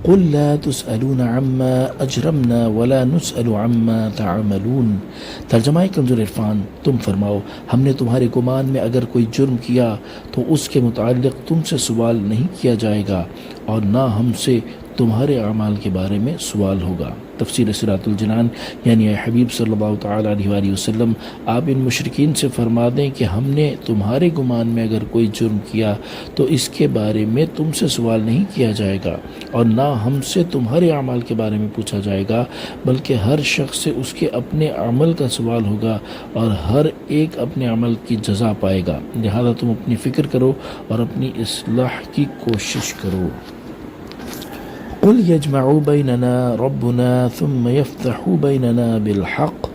قل لا تسألون عما اجرمنا ولا نسأل عما تعملون۔ ترجمہ کنز العرفان، تم فرماؤ ہم نے تمہارے گمان میں اگر کوئی جرم کیا تو اس کے متعلق تم سے سوال نہیں کیا جائے گا اور نہ ہم سے تمہارے اعمال کے بارے میں سوال ہوگا۔ تفسیر صراط الجنان، یعنی اے حبیب صلی اللہ تعالیٰ علیہ وآلہ وسلم آپ ان مشرکین سے فرما دیں کہ ہم نے تمہارے گمان میں اگر کوئی جرم کیا تو اس کے بارے میں تم سے سوال نہیں کیا جائے گا اور نہ ہم سے تمہارے اعمال کے بارے میں پوچھا جائے گا، بلکہ ہر شخص سے اس کے اپنے عمل کا سوال ہوگا اور ہر ایک اپنے عمل کی جزا پائے گا، لہذا تم اپنی فکر کرو اور اپنی اصلاح کی کوشش کرو۔ قل يجمع بيننا ربنا ثم يفتح بيننا بالحق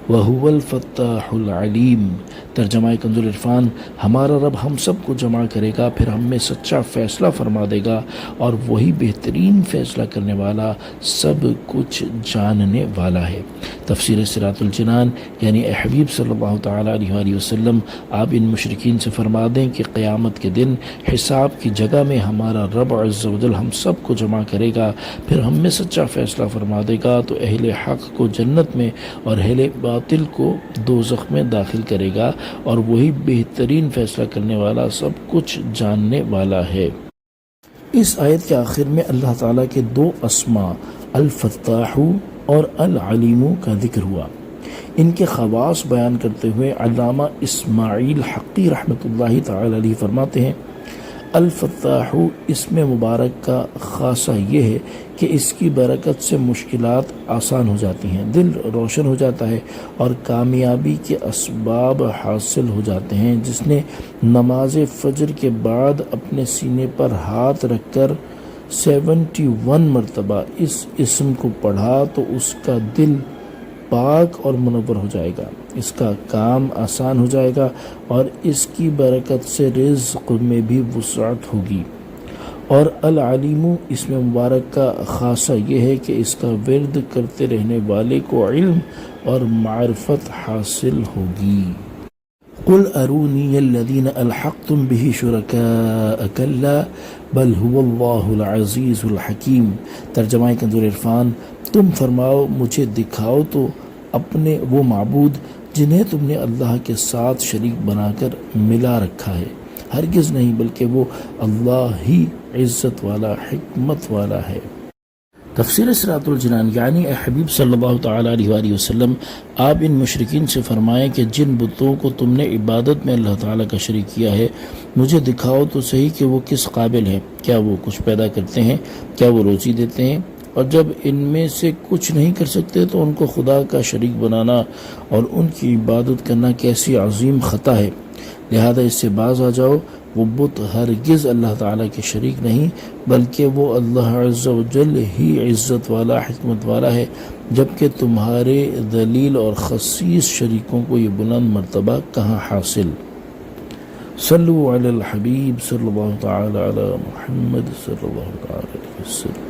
وهو الفتاح العليم۔ ترجمہ کنز العرفان، ہمارا رب ہم سب کو جمع کرے گا، پھر ہم میں سچا فیصلہ فرما دے گا اور وہی بہترین فیصلہ کرنے والا، سب کچھ جاننے والا ہے۔ تفسیر صراط الجنان، یعنی اے حبیب صلی اللہ تعالیٰ علیہ وآلہ وسلم آپ ان مشرکین سے فرما دیں کہ قیامت کے دن حساب کی جگہ میں ہمارا رب عز و جل ہم سب کو جمع کرے گا، پھر ہم میں سچا فیصلہ فرما دے گا تو اہل حق کو جنت میں اور اہل باطل کو دوزخ میں داخل کرے گا اور وہی بہترین فیصلہ کرنے والا، سب کچھ جاننے والا ہے۔ اس آیت کے آخر میں اللہ تعالیٰ کے دو اسماء الفتاح اور العلیم کا ذکر ہوا۔ ان کے خواص بیان کرتے ہوئے علامہ اسماعیل حقی رحمۃ اللہ تعالی علیہ فرماتے ہیں، الفتاح اسم مبارک کا خاصہ یہ ہے کہ اس کی برکت سے مشکلات آسان ہو جاتی ہیں، دل روشن ہو جاتا ہے اور کامیابی کے اسباب حاصل ہو جاتے ہیں۔ جس نے نماز فجر کے بعد اپنے سینے پر ہاتھ رکھ کر 71 مرتبہ اس اسم کو پڑھا تو اس کا دل پاک اور منور ہو جائے گا، اس کا کام آسان ہو جائے گا اور اس کی برکت سے رزق میں بھی وسعت ہوگی۔ اور العلیم اسم مبارک کا خاصہ یہ ہے کہ اس کا ورد کرتے رہنے والے کو علم اور معرفت حاصل ہوگی۔ قل ارونی الذین الحقتم به شرکاء کلا بل هو اللہ العزیز الحکیم۔ ترجمہ کنز العرفان، تم فرماؤ مجھے دکھاؤ تو اپنے وہ معبود جنہیں تم نے اللہ کے ساتھ شریک بنا کر ملا رکھا ہے، ہرگز نہیں بلکہ وہ اللہ ہی عزت والا حکمت والا ہے۔ تفسیر صراط الجنان، یعنی اے حبیب صلی اللہ تعالیٰ علیہ وآلہ وسلم آپ ان مشرکین سے فرمائیں کہ جن بتوں کو تم نے عبادت میں اللہ تعالیٰ کا شریک کیا ہے مجھے دکھاؤ تو صحیح کہ وہ کس قابل ہیں، کیا وہ کچھ پیدا کرتے ہیں، کیا وہ روزی دیتے ہیں، اور جب ان میں سے کچھ نہیں کر سکتے تو ان کو خدا کا شریک بنانا اور ان کی عبادت کرنا کیسی عظیم خطا ہے۔ لہذا اس سے باز آ جاؤ، وہ بت ہرگز اللہ تعالیٰ کے شریک نہیں بلکہ وہ اللہ عز و جل ہی عزت والا حکمت والا ہے، جبکہ تمہارے ذلیل اور خسیس شریکوں کو یہ بلند مرتبہ کہاں حاصل۔ صلو علی الحبیب صلی اللہ تعالی علی محمد صلی اللہ تعالی علیہ وسلم۔